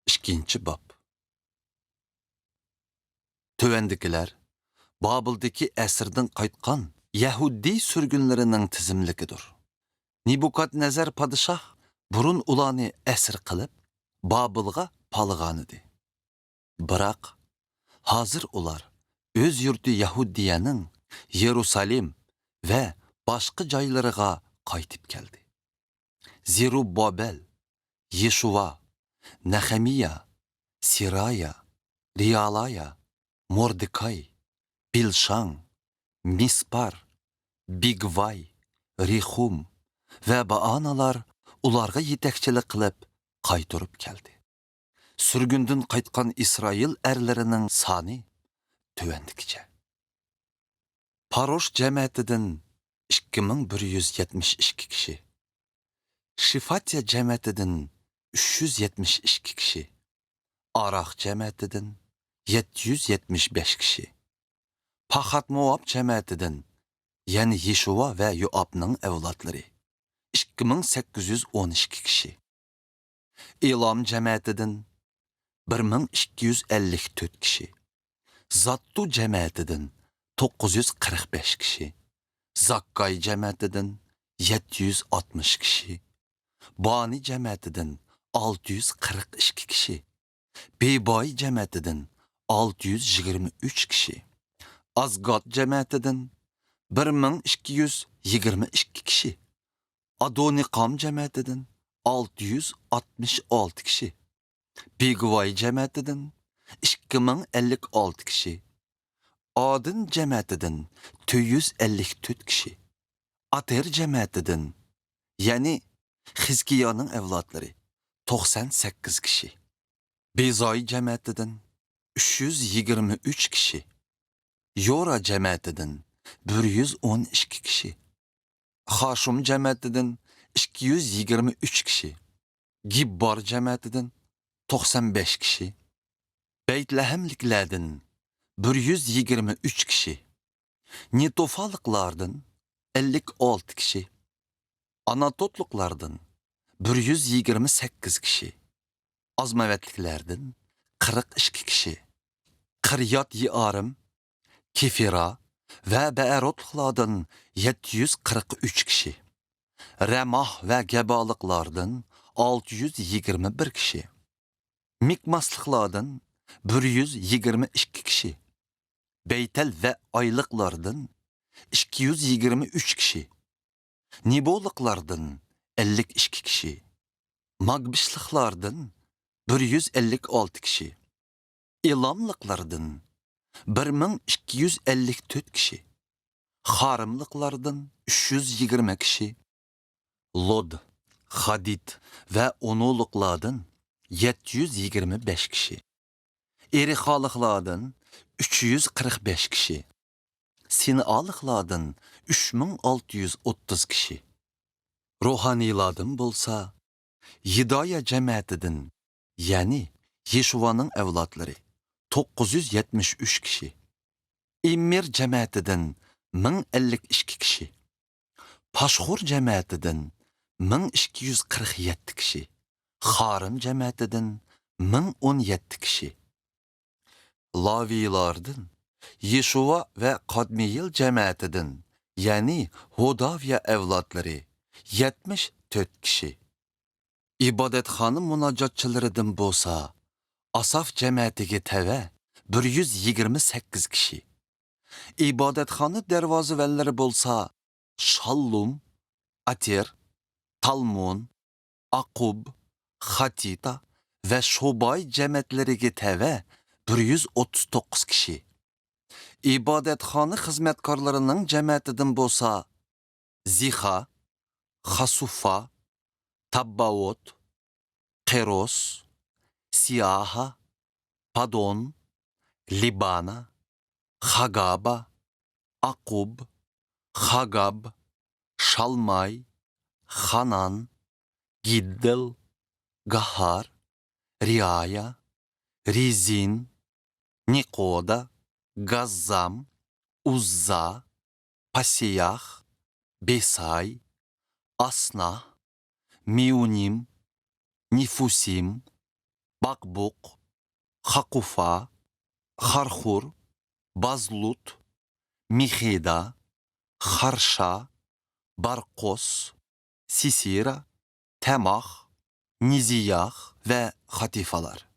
İkinci bab. Tövendikiler, Babildeki əsrdən qaytqan Yahudi sürgünlərinin tizimlikidir. Nebukadnezar padişah burun ulanı əsir qılıb, Babilға palğan idi. Biroq, hazır ular öz yurti Yahudiyaning Yerusalim və başqa joylariga qaytib keldi. Zerubabel, Yeshuva, Nehemiya, Siraya, Riyalaya, Mordekay, Bilşan, Mispar, Bigvay, Rehum və Baanalar ularga yetekçilik qilib qaytarıb keldi. Sürgündün qaytqan İsrail ərlərinin sani tövəndikçe. Parosh cəmiyyətidən 2172 kişi, Şifatiya cəmiyyətidən 372 kişi, Araq cəmiyyətidən 775 kişi, Pahat Moab cəmiyyətidən, yəni Yeshuva və Yoabның evlatları 2812 kişi, Elam cəmiyyətidən 1254 kişi, Zattu cəmiyyətidən 945 kişi, Zakkay cəmiyyətidən 760 kişi, Bani cəmiyyətidən 642 kişi, Beybay cəmiyyətidən 623 kişi, Azgad cəmiyyətidən 1222 kişi, Adoniqam cəmiyyətidən 666 kişi, Bigvay cəmiyyətidən 2056 kişi, Adın cəmiyyətidən 254 kişi, Ater cəmiyyətidən, yəni Xizkiyanın evlatları 98 kişi, Bezay cəmiyyətidən 323 kişi, Yora cəmiyyətidən 112 kişi, Xaşum cəmiyyətidən 223 kişi, Gibbar cəmiyyətidən 95 kişi, Beytləhemliklərdən 123 kişi, Netofalıqlardan 56 kişi, Anatotluqlardan 128 kişi, Azmavetliklərdən 42 kişi, Qiryat Yearim, Kefira və Beərotluqlardan 743 kişi, Rəmah və Gəbalıqlardan 621 kişi, Mikmaslıqlardan 122 kişi, Beytel və Aylıqlardan 223 kişi, Niboluqlardan 52 kişi, Magbişlıqlardan 156 kişi, Elamlıqlardan 1254 kişi, Xarımlıqlardan 320 kişi, Lod, Hadid və Onuluqlardan 725 kişi, Erixalıqlardan 345 kişi, Sinalıqlardan 3630 kişi, Ruhanilardan bolsa, Yidaya cəmiyyətidən, yəni Yeshuvanın evlatları 973 kişi, İmmir cəmiyyətidən 1052 kişi, Paşxur cəmiyyətidən 1247 kişi, Xarım cəmiyyətidən 1017 kişi, Lavilardan Yeshuva və Qadmiyil cəmiyyətidən, yəni Hodaviya evlatları 74 kişi, İbadətxanı münacatçılarından bolsa, Asaf cəmiyyətiga təvə 128 kişi, İbadətxanı dərvazıvəlləri bolsa, Şallum, Ater, Talmon, Aqub, Xatita və Şobay cəmiyyətləriga təvə 139 kişi, İbadətxanı xizmətkarlarının cəmiyyətidən bolsa, Zixa, Xasufa, Tabbaot, Qeros, Siyaha, Padon, Libana, Xagaba, Aqub, Xagab, Şalmay, Xanan, Giddel, Gahar, Riaya, Rizin, Nikoda, Gazzam, Uzza, Pasiyah, Besay, Asnah, Miunim, Nifusim, Bakbuk, Hakufa, Harhur, Bazlut, Mihida, Harşa, Barkos, Sisira, Temah, Niziyah ve Hatifalar.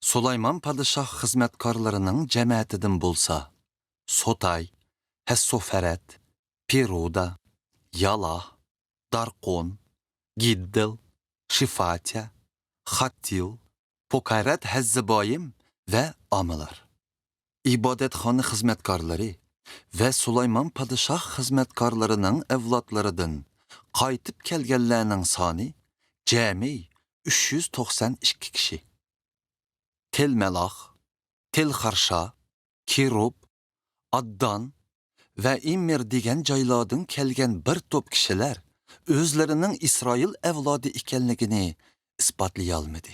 Sulayman padişah hizmetkarlarının cemaatinden bulsa, Sotay, Hessoferet, Peruda, Yalah, Darkon, Giddel, Şifatya, Hattil, Pokaret Hezzebayim ve Amalar. İbadethane hizmetkarları ve Sulayman padişah hizmetkarlarının evlatlarıdan qaytib kelgenlerinin sani cemi 392 kişi. Tel Melah, Tel Harşa, Kirub, Addan ve İmmir degen jaylardan kelgen bir top kişiler özlerinin İsrail evladı ikenligini isbatlayalmadı.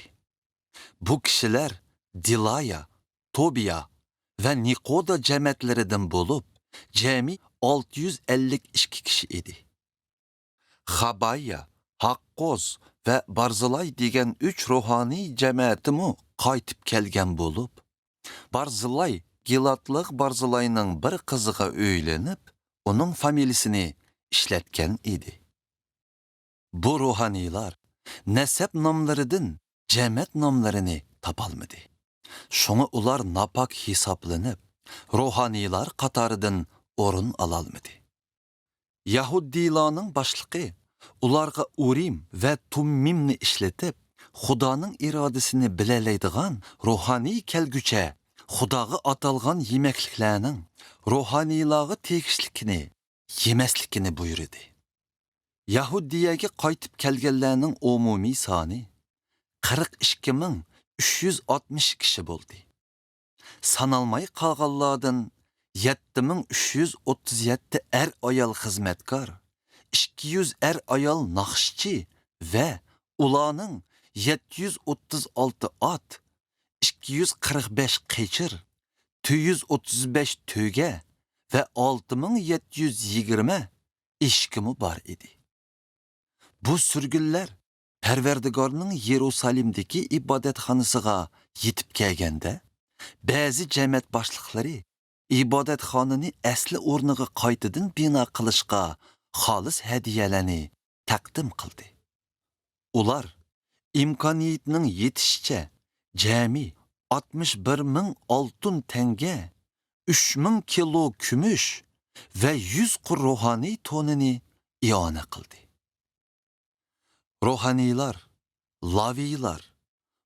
Bu kişiler Dilaya, Tobiya ve Nikoda cemaatleriden bulup cemi 652 kişi idi. Habaya, Hakkoz ve Barzılay degen 3 ruhani cemaatimi qaytib kelgen bulup, Barzılay Gilatlık Barzylay'nın bir kızıga öýlenip, onun familisini işletken idi. Bu ruhanilar nesep namlarıdın cemaat namlarını tapalmadı. Şoňa ular napak hisaplanıp, ruhanilar katarıdın orun alalmadı. Yahudilarning başlıqı ularga Urim ve Tummimni işletip, Xudanın iradesini bileleydigan ruhani kelgüçe, Xudaga atalgan yemekliklerinin ruhanilağı tegişlikini, yemeslikini buyurdu. Yahudiyege qaytib kelgenlerinin umumi sani 42.360 kişi boldu. Sanalmay qalğanlardan 7337 ayal hizmetkar, 200 ayal nakşçı ve ulanın 736 at, 245 qeçir, 235 töge ve 6720 işkimi bar idi. Bu sürgünler Perverdigarning Yerusalimdeki ibadetxonasiga yetib kelganda, ba'zi cemaat boshliqlari ibadetxonani asli o'rniga qaytadan bino qilishga xolis hadiyalarni taqdim qildi. Ular imkoniyatning yetishicha jami 61.000 oltin tanga, 3.000 kilo kumush ve 100 qur ruhoniy tonini iona qildi. Ruhanilar, laviylar,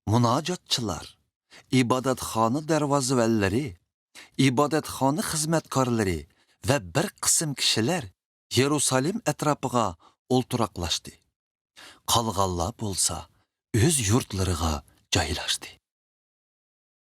munajatçılar, ibadetxona darvozavalari, ibadetxona xizmatkorlari ve bir qism kishilar Yerusalim atrofiga o'ltiraqlashdi. Qolganlar bo'lsa o'z yurtlariga joylashdi.